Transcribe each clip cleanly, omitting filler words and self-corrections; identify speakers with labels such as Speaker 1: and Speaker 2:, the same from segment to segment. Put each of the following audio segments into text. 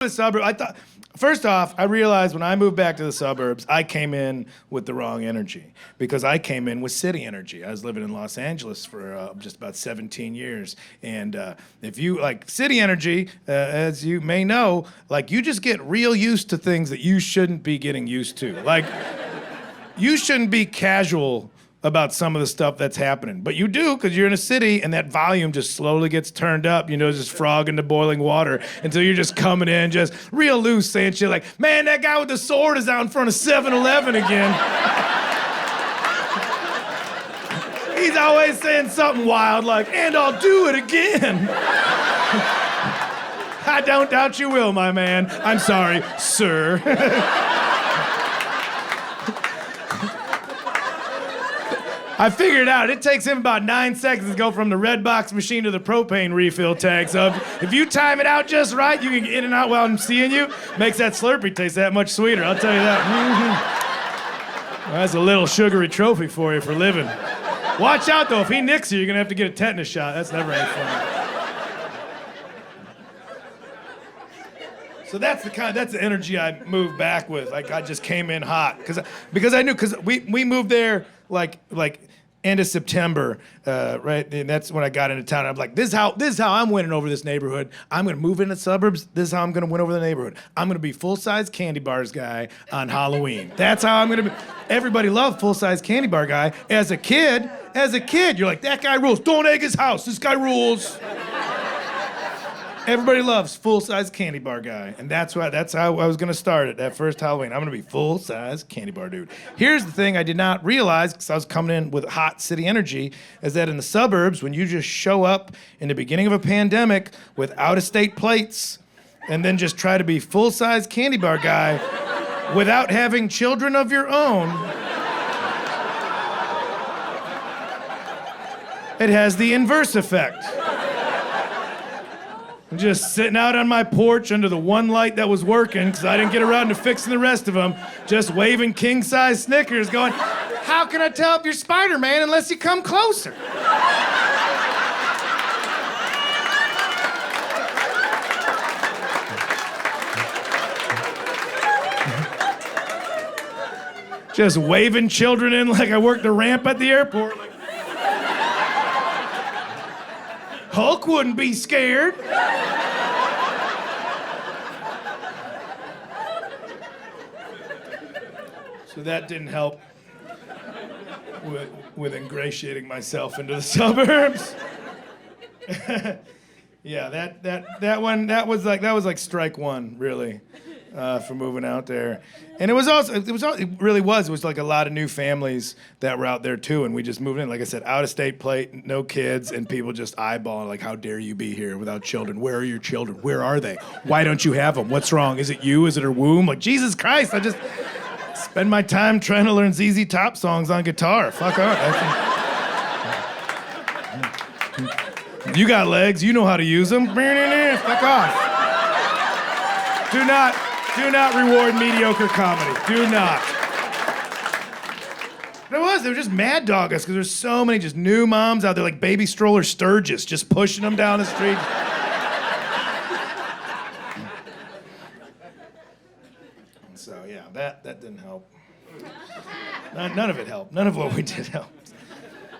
Speaker 1: The suburb. I thought. First off, I realized when I moved back to the suburbs, I came in with the wrong energy because I came in with city energy. I was living in Los Angeles for just about 17 years, and if you like city energy, as you may know, like you just get real used to things that you shouldn't be getting used to. Like you shouldn't be casual about some of the stuff that's happening. But you do, because you're in a city and that volume just slowly gets turned up, just frog into boiling water until you're just coming in just real loose saying shit like, man, that guy with the sword is out in front of 7-Eleven again. He's always saying something wild like, and I'll do it again. I don't doubt you will, my man. I'm sorry, sir. I figured it out. It takes him about 9 seconds to go from the red box machine to the propane refill tank. So if you time it out just right, you can get in and out while I'm seeing you. Makes that Slurpee taste that much sweeter, I'll tell you that. Well, that's a little sugary trophy for you for living. Watch out, though. If he nicks you, you're going to have to get a tetanus shot. That's never any fun. So that's the energy I moved back with. Like I just came in hot because I knew because we moved there like end of September, right? And that's when I got into town. I'm like, this is how I'm winning over this neighborhood. I'm gonna move into the suburbs. This is how I'm gonna win over the neighborhood. I'm gonna be full-size candy bars guy on Halloween. That's how I'm gonna be. Everybody loved full-size candy bar guy. As a kid, you're like, that guy rules. Don't egg his house. This guy rules. Everybody loves full-size candy bar guy, and that's how I was gonna start it that first Halloween. I'm gonna be full-size candy bar dude. Here's the thing I did not realize, because I was coming in with hot city energy, is that in the suburbs, when you just show up in the beginning of a pandemic with out-of-state plates, and then just try to be full-size candy bar guy without having children of your own, it has the inverse effect. I'm just sitting out on my porch under the one light that was working because I didn't get around to fixing the rest of them, just waving king-size Snickers going, how can I tell if you're Spider-Man unless you come closer? Just waving children in like I worked the ramp at the airport. Like, Hulk wouldn't be scared. So that didn't help with ingratiating myself into the suburbs. Yeah, that was like strike one, really, for moving out there. And it was like a lot of new families that were out there too, and we just moved in. Like I said, out of state plate, no kids, and people just eyeballing like, how dare you be here without children? Where are your children? Where are they? Why don't you have them? What's wrong? Is it you? Is it her womb? Like, Jesus Christ, I just spend my time trying to learn ZZ Top songs on guitar. Fuck off. You got legs, you know how to use them. Fuck off. Do not reward mediocre comedy. Do not. They were just mad dog us because there's so many just new moms out there like baby stroller Sturgis just pushing them down the street. So yeah, that didn't help. None of it helped. None of what we did helped.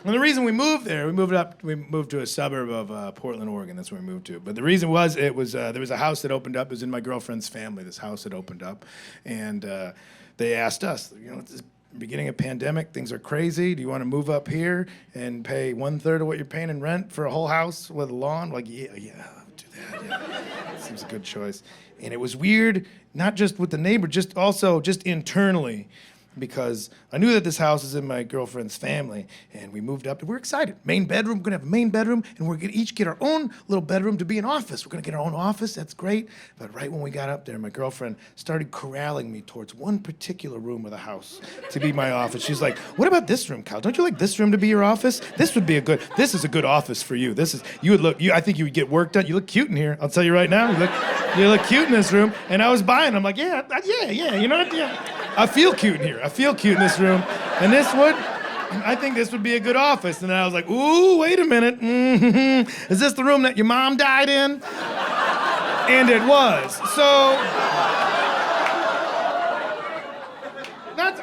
Speaker 1: And the reason we moved there, we moved to a suburb of Portland, Oregon. That's where we moved to. But the reason was, there was a house that opened up. It was in my girlfriend's family. This house had opened up, and they asked us, it's the beginning of pandemic, things are crazy. Do you want to move up here and pay 1/3 of what you're paying in rent for a whole house with a lawn? Like, yeah, I'll do that. Yeah. Seems a good choice. And it was weird, not just with the neighbor, just internally. Because I knew that this house is in my girlfriend's family, and we moved up, and we're excited. Main bedroom, we're gonna have a main bedroom, and we're gonna each get our own little bedroom to be an office. We're gonna get our own office, that's great. But right when we got up there, my girlfriend started corralling me towards one particular room of the house to be my office. She's like, what about this room, Kyle? Don't you like this room to be your office? This is a good office for you. I think you would get work done. You look cute in here, I'll tell you right now. You look cute in this room. And I was buying, I'm like, yeah, you know what, yeah. I feel cute in here. I feel cute in this room. And I think this would be a good office. And then I was like, ooh, wait a minute. Mm-hmm. Is this the room that your mom died in? And it was. So,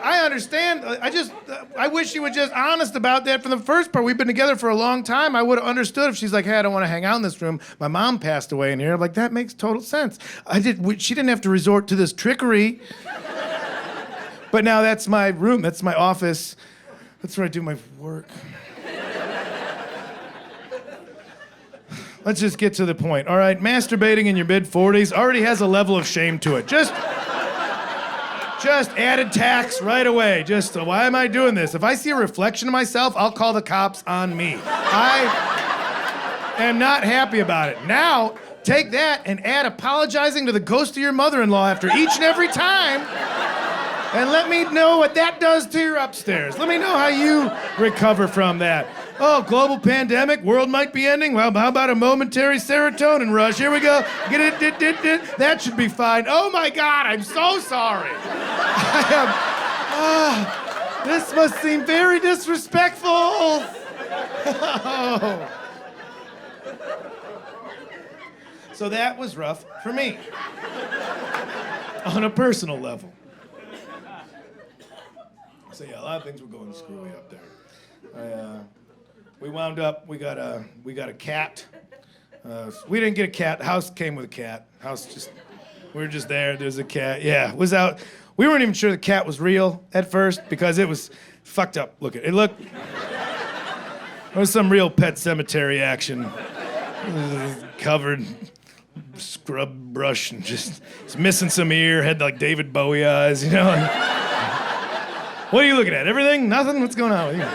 Speaker 1: I understand. I wish she was just honest about that from the first part. We've been together for a long time. I would have understood if she's like, hey, I don't want to hang out in this room. My mom passed away in here. I'm like, that makes total sense. She didn't have to resort to this trickery. But now that's my room. That's my office. That's where I do my work. Let's just get to the point. All right, masturbating in your mid-40s already has a level of shame to it. Just added tax right away. Why am I doing this? If I see a reflection of myself, I'll call the cops on me. I am not happy about it. Now, take that and add apologizing to the ghost of your mother-in-law after each and every time, and let me know what that does to your upstairs. Let me know how you recover from that. Oh, global pandemic, world might be ending. Well, how about a momentary serotonin rush? Here we go. Get it. That should be fine. Oh my God, I'm so sorry. This must seem very disrespectful. Oh. So that was rough for me. On a personal level. So yeah, a lot of things were going screwy up there. We wound up, we got a cat. We didn't get a cat. The house came with a cat. We were just there. There's a cat. Yeah, it was out. We weren't even sure the cat was real at first because it was fucked up looking. There was some real Pet Cemetery action. Covered, scrub brush, and just missing some ear. Had like David Bowie eyes, you know. What are you looking at? Everything? Nothing? What's going on with you?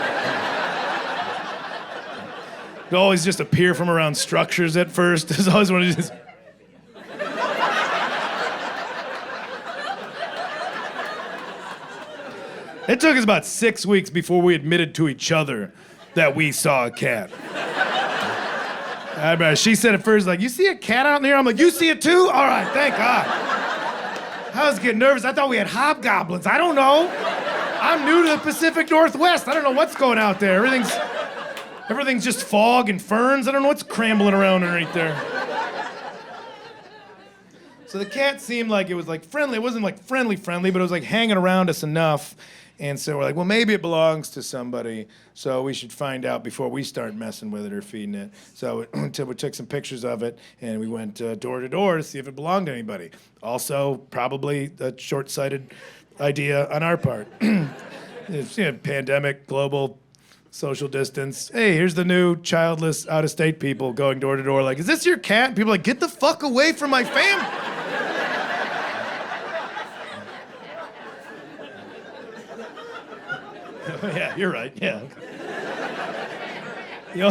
Speaker 1: It always just appear from around structures at first. There's always one of just. It took us about 6 weeks before we admitted to each other that we saw a cat. I remember she said at first, like, you see a cat out there? I'm like, you see it too? All right, thank God. I was getting nervous. I thought we had hobgoblins. I don't know. I'm new to the Pacific Northwest. I don't know what's going out there. Everything's just fog and ferns. I don't know what's crambling around underneath there. So the cat seemed like it was like friendly. It wasn't like friendly, but it was like hanging around us enough. And so we're like, well, maybe it belongs to somebody, so we should find out before we start messing with it or feeding it. So we took some pictures of it, and we went door to door to see if it belonged to anybody. Also, probably a short-sighted idea on our part. It's, pandemic, global, social distance. Hey, here's the new childless, out-of-state people going door to door like, is this your cat? And people are like, get the fuck away from my family. Yeah, you're right, yeah. The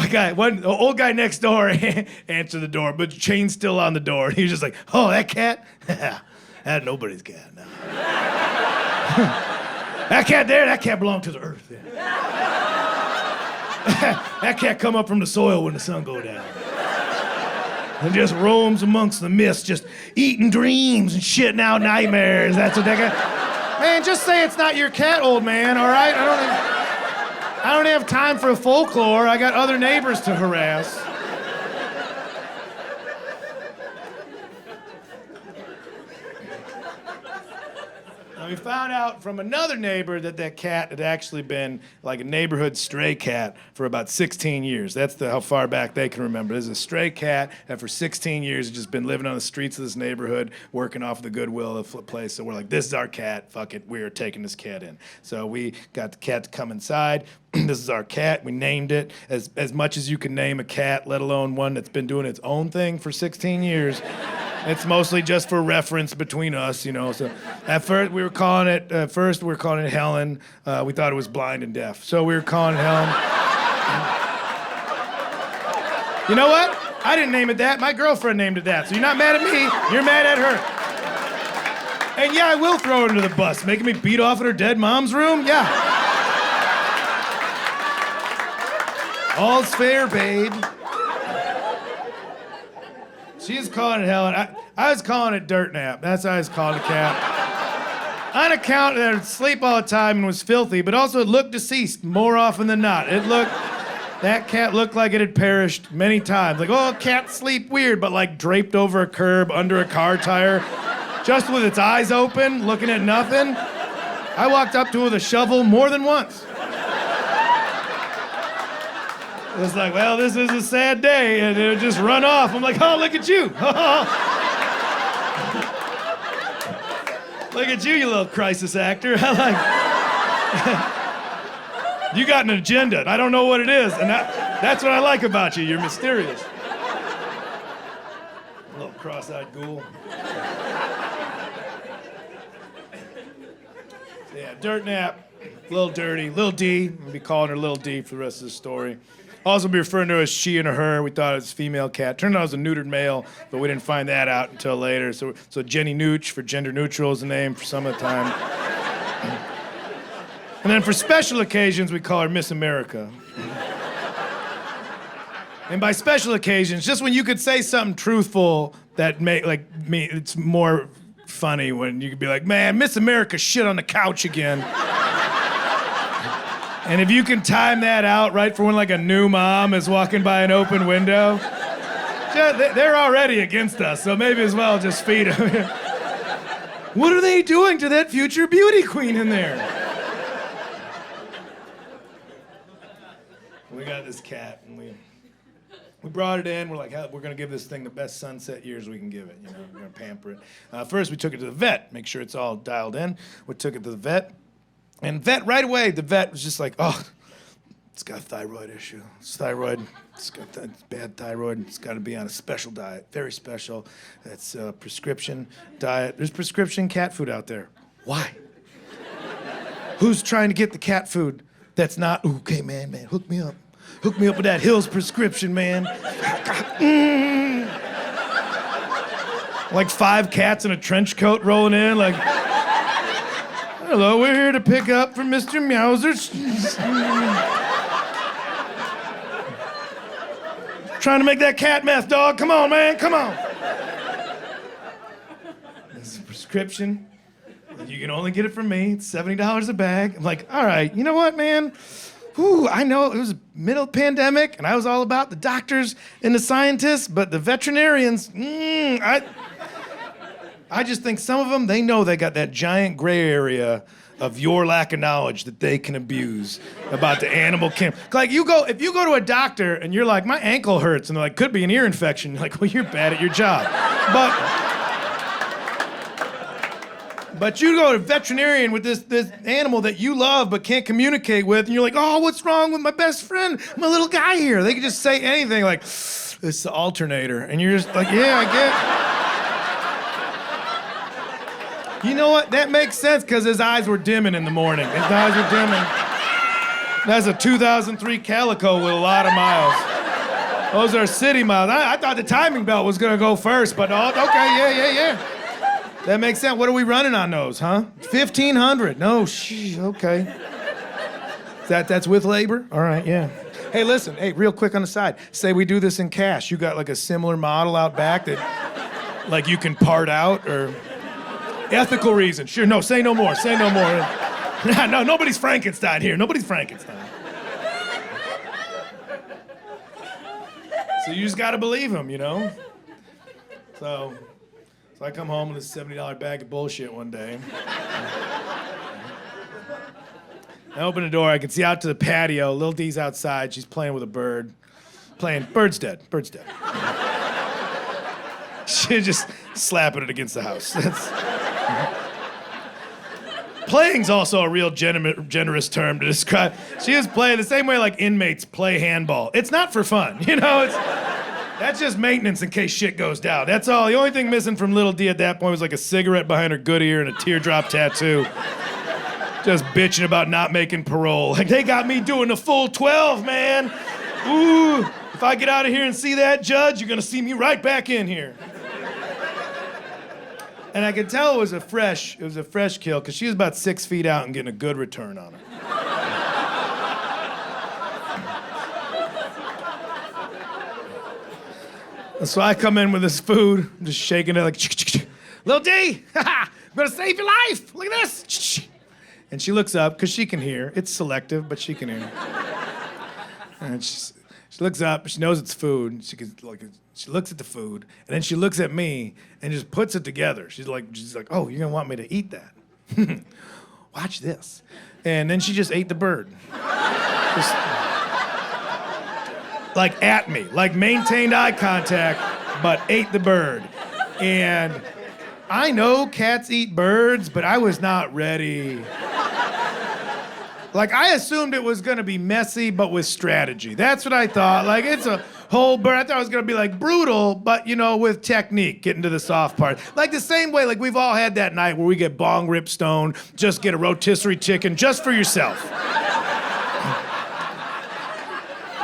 Speaker 1: old guy next door answered the door, but the chain's still on the door. He was just like, oh, that cat? That's nobody's cat, no. That cat belonged to the earth. Yeah. That cat come up from the soil when the sun go down. And just roams amongst the mist, just eating dreams and shitting out nightmares. That's what that guy... Man, just say it's not your cat, old man, all right? I don't have time for folklore. I got other neighbors to harass. Now, we found out from another neighbor that cat had actually been like a neighborhood stray cat for about 16 years. That's how far back they can remember. This is a stray cat that for 16 years has just been living on the streets of this neighborhood, working off the goodwill of the place. So we're like, this is our cat. Fuck it. We're taking this cat in. So we got the cat to come inside. This is our cat. We named it as much as you can name a cat, let alone one that's been doing its own thing for 16 years. It's mostly just for reference between us, you know. So at first we were calling it Helen. We thought it was blind and deaf, so we were calling it Helen. You know what? I didn't name it that. My girlfriend named it that. So you're not mad at me. You're mad at her. And yeah, I will throw her under the bus, making me beat off in her dead mom's room. Yeah. All's fair, babe. She's calling it Helen. I was calling it Dirt Nap. That's how I was calling the cat. On account that it sleep all the time and was filthy, but also it looked deceased more often than not. It That cat looked like it had perished many times. Like, oh, cats sleep weird, but like draped over a curb, under a car tire, just with its eyes open, looking at nothing. I walked up to it with a shovel more than once. It was like, well, this is a sad day, and it would just run off. I'm like, oh, look at you. Look at you, you little crisis actor. You got an agenda, and I don't know what it is, and that's what I like about you. You're mysterious. Little cross-eyed ghoul. So yeah, dirt nap, little dirty, little D. We'll be calling her Little D for the rest of the story. Also be referring to her as she and a her. We thought it was a female cat. Turned out it was a neutered male, but we didn't find that out until later. So Jenny Nooch for gender neutral is the name for some of the time. And then for special occasions, we call her Miss America. And by special occasions, just when you could say something truthful that it's more funny when you could be like, man, Miss America shit on the couch again. And if you can time that out right for when like a new mom is walking by an open window, they're already against us, so maybe as well just feed them. What are they doing to that future beauty queen in there? We got this cat, and we brought it in. We're like, we're gonna give this thing the best sunset years we can give it. You know, we're gonna pamper it. First, we took it to the vet, make sure it's all dialed in. We took it to the vet, and right away, the vet was just like, oh, it's got a thyroid issue. It's thyroid. It's got bad thyroid. It's got to be on a special diet, very special. It's a prescription diet. There's prescription cat food out there. Why? Who's trying to get the cat food that's not? Okay, man, hook me up. Hook me up with that Hill's prescription, man. Like 5 cats in a trench coat rolling in, like, hello, we're here to pick up from Mr. Meowser's. Trying to make that cat meth, dog. Come on, man, come on. This is a prescription. You can only get it from me. It's $70 a bag. I'm like, all right, you know what, man? Whew, I know it was middle pandemic, and I was all about the doctors and the scientists, but the veterinarians, I just think some of them, they know they got that giant gray area of your lack of knowledge that they can abuse about the animal camp. Like if you go to a doctor and you're like, my ankle hurts, and they're like, could be an ear infection. You're like, well, you're bad at your job. But you go to a veterinarian with this animal that you love but can't communicate with, and you're like, oh, what's wrong with my best friend, my little guy here? They can just say anything like, it's the alternator. And you're just like, yeah, I get it. You know what? That makes sense because his eyes were dimming in the morning. His eyes were dimming. That's a 2003 Calico with a lot of miles. Those are city miles. I thought the timing belt was going to go first, but okay, yeah. That makes sense. What are we running on those, huh? 1,500. No, okay. That's with labor? All right, yeah. Hey, listen, real quick on the side. Say we do this in cash. You got like a similar model out back that like you can part out or ethical reasons. Sure, no, say no more. Say no more. No, nobody's Frankenstein here. Nobody's Frankenstein. So you just got to believe him, you know? So I come home with a $70 bag of bullshit one day. I open the door, I can see out to the patio. Lil D's outside, she's playing with a bird. Bird's dead. She's just slapping it against the house. Playing's also a real generous term to describe. She is playing the same way like inmates play handball. It's not for fun, you know? That's just maintenance in case shit goes down. That's all. The only thing missing from Little D at that point was like a cigarette behind her good ear and a teardrop tattoo. Just bitching about not making parole. Like, they got me doing the full 12, man. Ooh, if I get out of here and see that judge, you're gonna see me right back in here. And I could tell it was a fresh kill because she was about 6 feet out and getting a good return on her. So I come in with this food, just shaking it like, Lil D, I'm gonna save your life. Look at this. And she looks up, because she can hear. It's selective, but she can hear. And she looks up, she knows it's food. She looks at the food, and then she looks at me and just puts it together. She's like, oh, you're gonna want me to eat that? Watch this. And then she just ate the bird. Just, like at me, like maintained eye contact, but ate the bird. And I know cats eat birds, but I was not ready. Like, I assumed it was gonna be messy, but with strategy. That's what I thought. Like, it's a whole bird. I thought it was gonna be like brutal, but with technique, getting to the soft part. Like the same way, like we've all had that night where we get bong rip stoned, just get a rotisserie chicken just for yourself.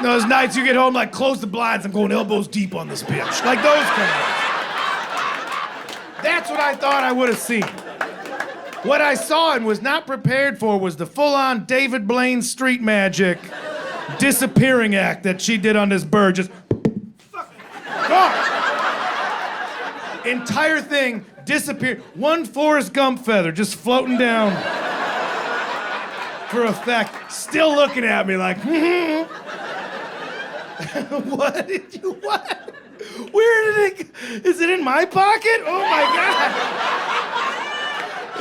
Speaker 1: Those nights you get home, like, close the blinds, I'm going elbows deep on this bitch. Like those kind of. That's what I thought I would have seen. What I saw and was not prepared for was the full-on David Blaine street magic disappearing act that she did on this bird. Just gone. Entire thing disappeared. One Forrest Gump feather just floating down for effect. Still looking at me like, what? Where did it? Is it in my pocket? Oh my God!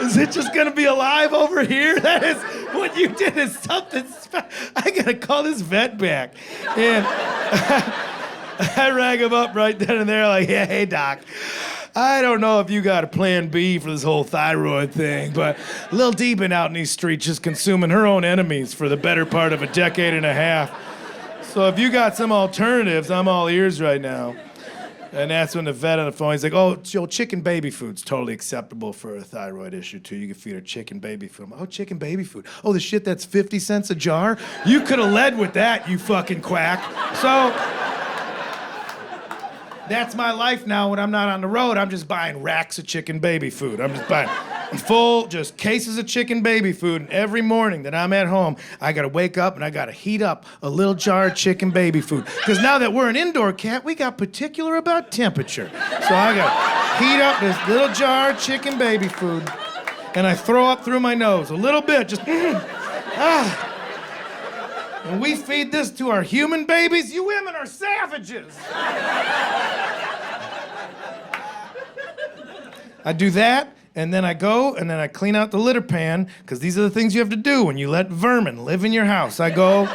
Speaker 1: Is it just gonna be alive over here? That is what you did. Is something. I gotta call this vet back. And I rang him up right then and there, like, yeah, hey doc. I don't know if you got a plan B for this whole thyroid thing, but Lil D been out in these streets just consuming her own enemies for the better part of a decade and a half. So if you got some alternatives, I'm all ears right now. And that's when the vet on the phone, he's like, oh, chicken baby food's totally acceptable for a thyroid issue, too. You can feed her chicken baby food. Oh, chicken baby food. Oh, the shit that's 50 cents a jar? You could have led with that, you fucking quack. So that's my life now when I'm not on the road. I'm just buying racks of chicken baby food. I'm just buying full, just cases of chicken baby food. And every morning that I'm at home, I gotta wake up and I gotta heat up a little jar of chicken baby food. Because now that we're an indoor cat, we got particular about temperature. So I gotta heat up this little jar of chicken baby food. And I throw up through my nose a little bit, just, And we feed this to our human babies. You women are savages. I do that, and then I go, and then I clean out the litter pan, because these are the things you have to do when you let vermin live in your house. I go,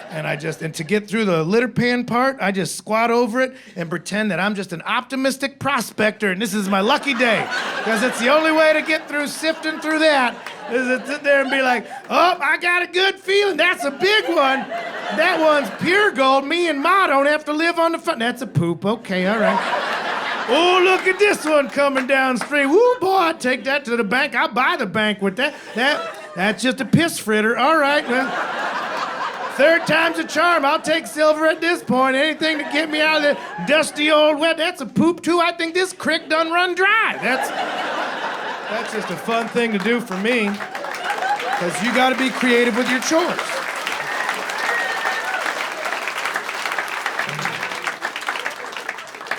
Speaker 1: and to get through the litter pan part, I just squat over it and pretend that I'm just an optimistic prospector, and this is my lucky day, because it's the only way to get through sifting through that, is to sit there and be like, oh, I got a good feeling, that's a big one. That one's pure gold. Me and Ma don't have to live on the front. That's a poop, okay, all right. Oh, look at this one coming downstream. Woo, boy, I'd take that to the bank. I'll buy the bank with that. That's just a piss fritter. All right, well, third time's a charm. I'll take silver at this point. Anything to get me out of the dusty old wet. That's a poop, too. I think this creek done run dry. That's just a fun thing to do for me, because you got to be creative with your chores.